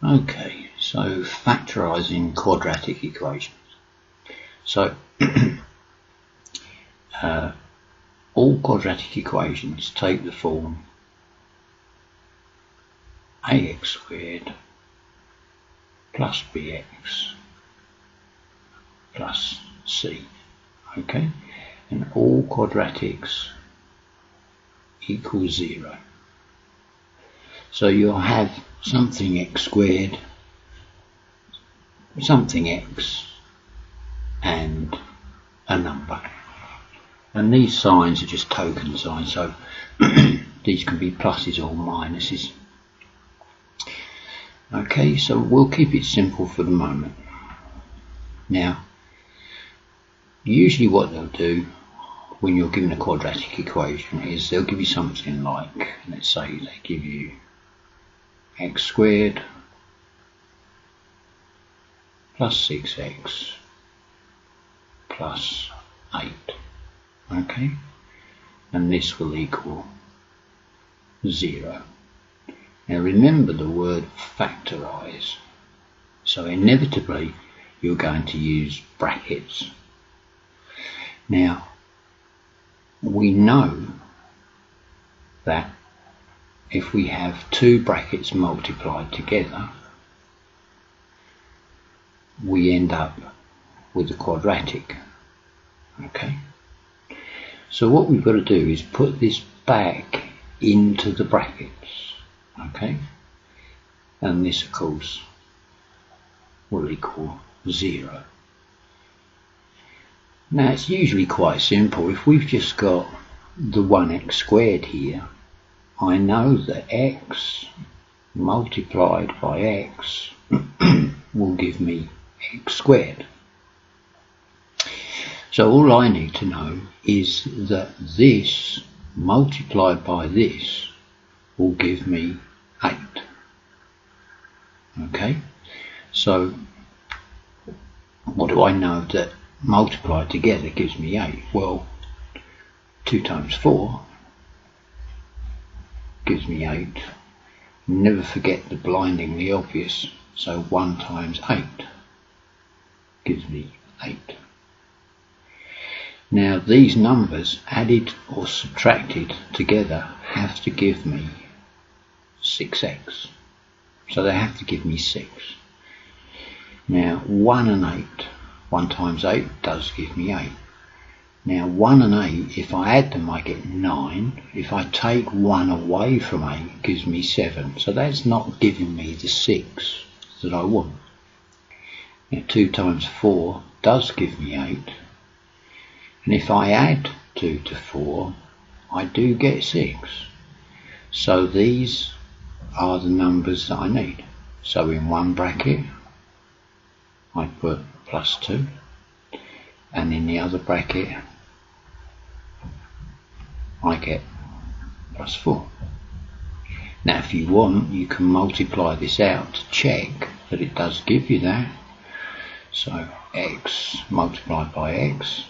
Okay, so factorising quadratic equations. So all quadratic equations take the form ax squared plus bx plus c. Okay, and all quadratics equal 0. So you'll have something x squared, something x, and a number. And these signs are just token signs, so these can be pluses or minuses. Okay, so we'll keep it simple for the moment. Now, usually what they'll do when you're given a quadratic equation is they'll give you something like, let's say they give you x squared plus 6x plus 8. Okay, and this will equal 0. Now remember the word factorise, so inevitably you're going to use brackets. Now we know that if we have two brackets multiplied together, we end up with a quadratic. Okay, so what we've got to do is put this back into the brackets. Okay, and this of course will equal 0. Now it's usually quite simple. If we've just got the 1x squared here, I know that x multiplied by x will give me x squared. So all I need to know is that this multiplied by this will give me 8. Okay, so what do I know that multiplied together gives me 8? Well, 2 times 4 gives me 8. Never forget the blindingly obvious, so 1 times 8 gives me 8. Now these numbers added or subtracted together have to give me 6x, so they have to give me 6. Now 1 and 8, 1 times 8 does give me 8. Now 1 and 8, if I add them I get 9. If I take 1 away from 8 it gives me 7. So that's not giving me the 6 that I want. Now 2 times 4 does give me 8. And if I add 2 to 4 I do get 6. So these are the numbers that I need. So in one bracket I put plus 2, and in the other bracket I get plus 4. Now if you want, you can multiply this out to check that it does give you that. So x multiplied by x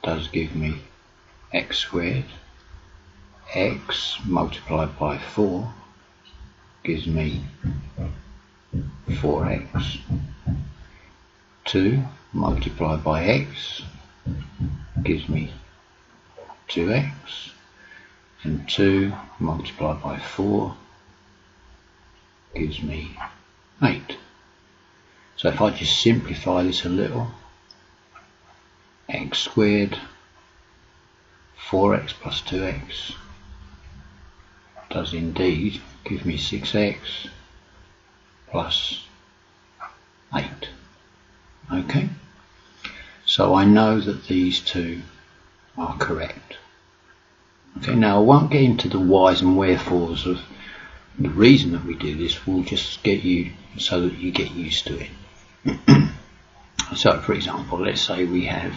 does give me x squared. X multiplied by 4 gives me 4x. 2 multiplied by x gives me 2x, and 2 multiplied by 4 gives me 8. So if I just simplify this a little, x squared 4x plus 2x does indeed give me 6x plus 8. Okay, so I know that these two are correct. Okay, now I won't get into the whys and wherefores of the reason that we do this. We'll just get you so that you get used to it. So for example, let's say we have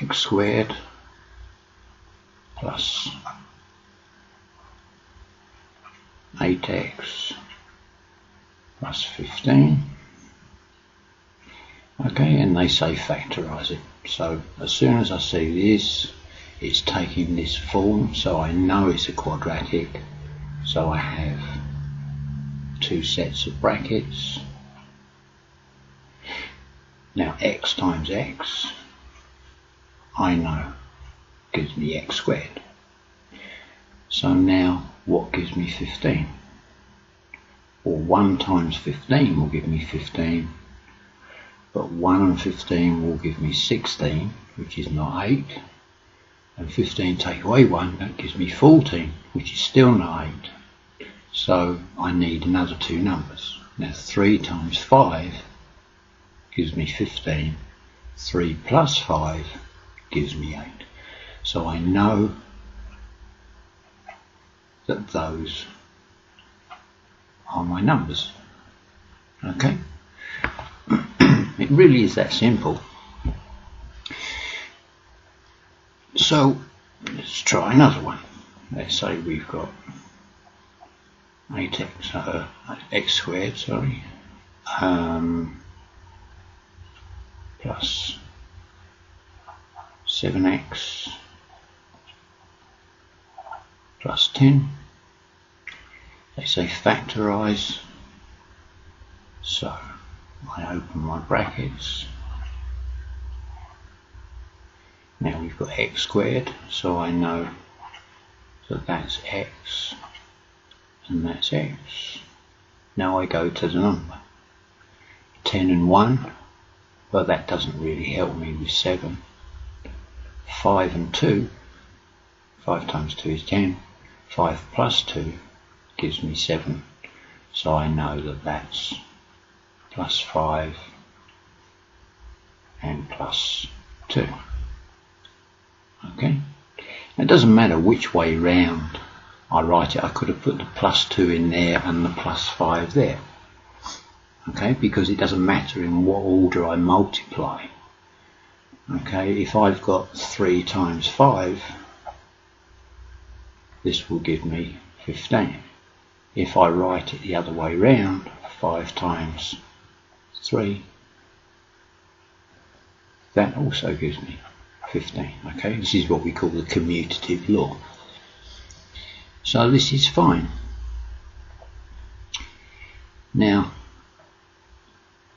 x squared plus 8x plus 15. Okay, and they say factorise it. So as soon as I see this, it's taking this form, so I know it's a quadratic. So I have two sets of brackets. Now x times x, I know, gives me x squared. So now what gives me 15? Well, 1 times 15 will give me 15, but 1 and 15 will give me 16, which is not 8, and 15 take away 1, that gives me 14, which is still not 8. So I need another two numbers. Now 3 times 5 gives me 15, 3 plus 5 gives me 8. So I know that those are my numbers. Okay? It really is that simple. So let's try another one. Let's say we've got 8x, x squared, sorry, plus 7x plus 10. They say factorise, so I open my brackets. Now we've got x squared, so I know that that's x and that's x. Now I go to the number 10 and 1, well, that doesn't really help me with 7. 5 and 2, 5 times 2 is 10, 5 plus 2 gives me 7, so I know that that's plus 5 and plus 2. Okay, it doesn't matter which way round I write it. I could have put the plus 2 in there and the plus 5 there. Okay, because it doesn't matter in what order I multiply. Okay, if I've got 3 times 5, this will give me 15. If I write it the other way round, 5 times 3, that also gives me 15. Okay, this is what we call the commutative law. So this is fine. Now,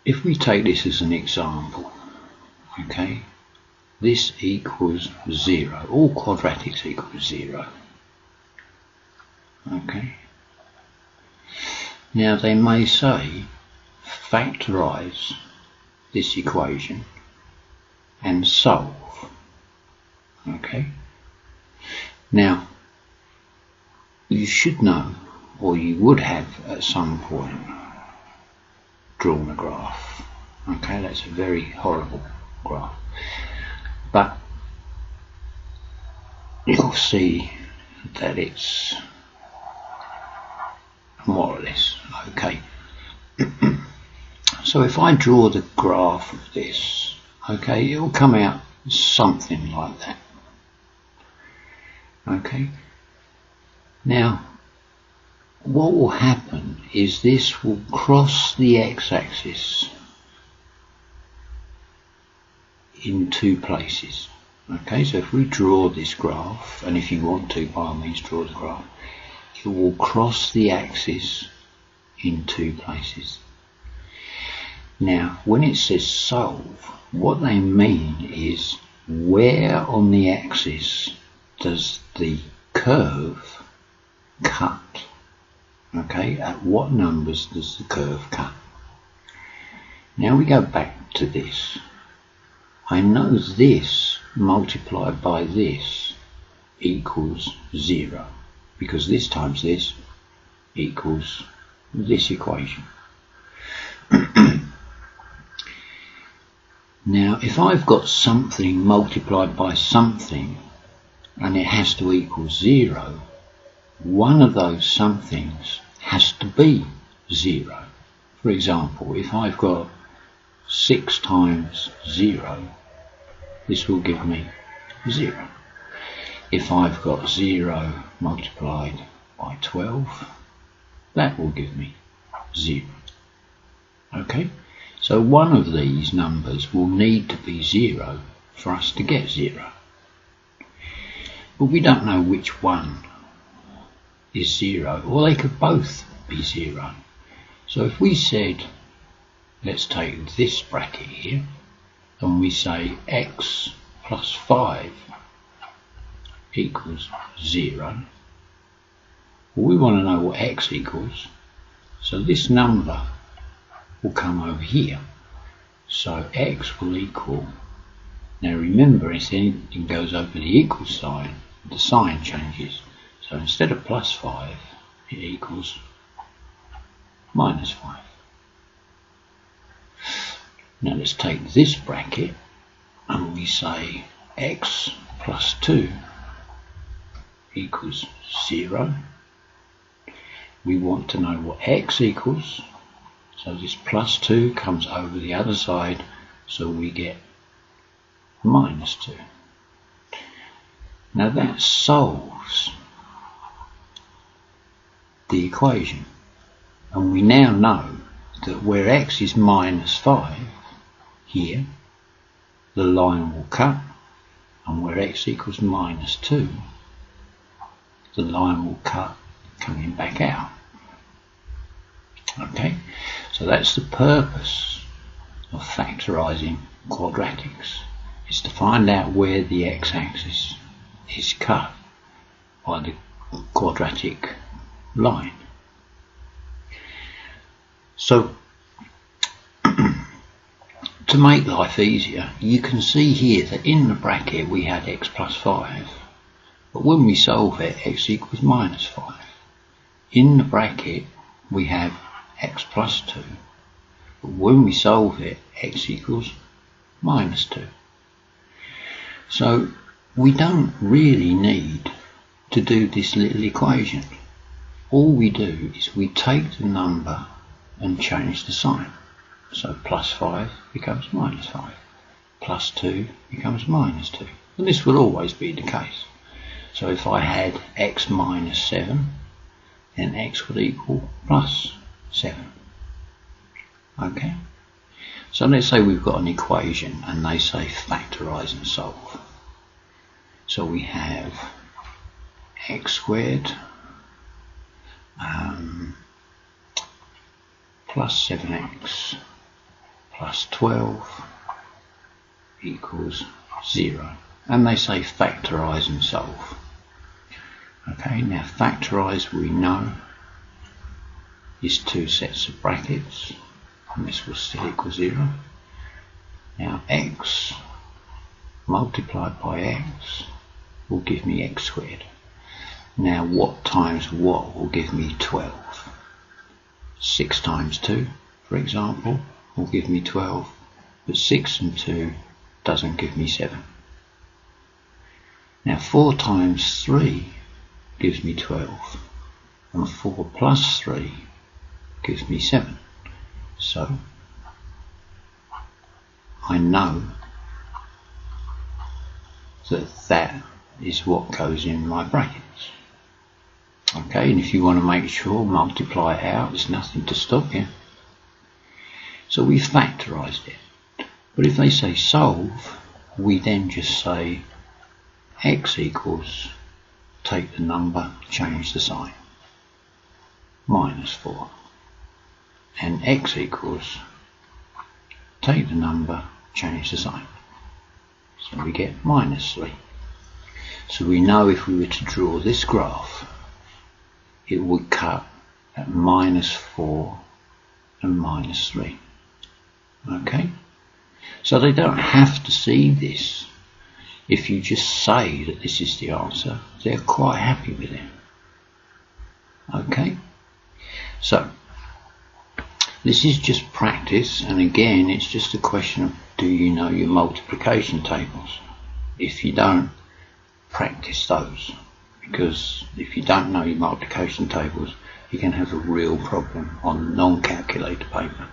if we take this as an example, okay, this equals 0. All quadratics equal 0. Okay. Now they may say factorise this equation and solve. Okay. Now you should know, or you would have at some point, drawn a graph. Okay, that's a very horrible graph, but you'll see that it's more or less okay. So if I draw the graph of this, okay, it will come out something like that. Okay, now what will happen is this will cross the x-axis in two places. Okay, so if we draw this graph, and if you want to, by all means draw the graph, it will cross the axis in two places. Now when it says solve, what they mean is where on the axis does the curve cut? Okay, at what numbers does the curve cut? Now we go back to this. I know this multiplied by this equals 0, because this times this equals this equation. Now if I've got something multiplied by something and it has to equal 0, one of those somethings has to be 0. For example, if I've got 6 times 0, this will give me 0. If I've got 0 multiplied by 12, that will give me 0. Okay, so one of these numbers will need to be 0 for us to get 0. But we don't know which one is 0, or they could both be 0. So if we said, let's take this bracket here, and we say x plus 5 equals 0, well, we want to know what x equals, so this number will come over here. So x will equal, now remember, if anything goes over the equal sign, the sign changes. So instead of plus 5, it equals minus 5. Now let's take this bracket and we say x plus 2 equals 0. We want to know what x equals, so this plus 2 comes over the other side, so we get minus 2. Now that solves the equation, and we now know that where x is minus 5 here, the line will cut, and where x equals minus 2, the line will cut coming back out. Okay, so that's the purpose of factorising quadratics, is to find out where the x-axis is cut by the quadratic line. So to make life easier, you can see here that in the bracket we had x plus 5, but when we solve it, x equals minus 5. In the bracket we have x plus 2, but when we solve it, x equals minus 2. So we don't really need to do this little equation. All we do is we take the number and change the sign. So plus 5 becomes minus 5, plus 2 becomes minus 2, and this will always be the case. So if I had x minus 7, then x would equal plus 7. Okay, so let's say we've got an equation and they say factorise and solve. So we have x squared plus 7x plus 12 equals 0, and they say factorise and solve. Okay, now factorise, we know, is two sets of brackets, and this will still equal 0. Now x multiplied by x will give me x squared. Now what times what will give me 12? 6 times 2, for example, will give me 12, but 6 and 2 doesn't give me 7. Now 4 times 3 gives me 12, and 4 plus 3 gives me 7. So I know that that is what goes in my brackets. Okay, and if you want to make sure, multiply it out, there's nothing to stop you. So we factorised it. But if they say solve, we then just say x equals, take the number, change the sign, minus 4. And x equals, take the number, change the sign. So we get minus 3. So we know if we were to draw this graph, it would cut at minus 4 and minus 3. Okay? So they don't have to see this. If you just say that this is the answer, they're quite happy with it. Okay? So this is just practice, and again it's just a question of, do you know your multiplication tables? If you don't, practice those, because if you don't know your multiplication tables, you can have a real problem on non-calculator paper.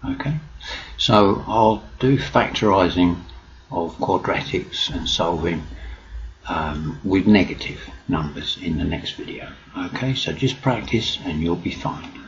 Okay, so I'll do factorising of quadratics and solving with negative numbers in the next video. Okay, so just practice and you'll be fine.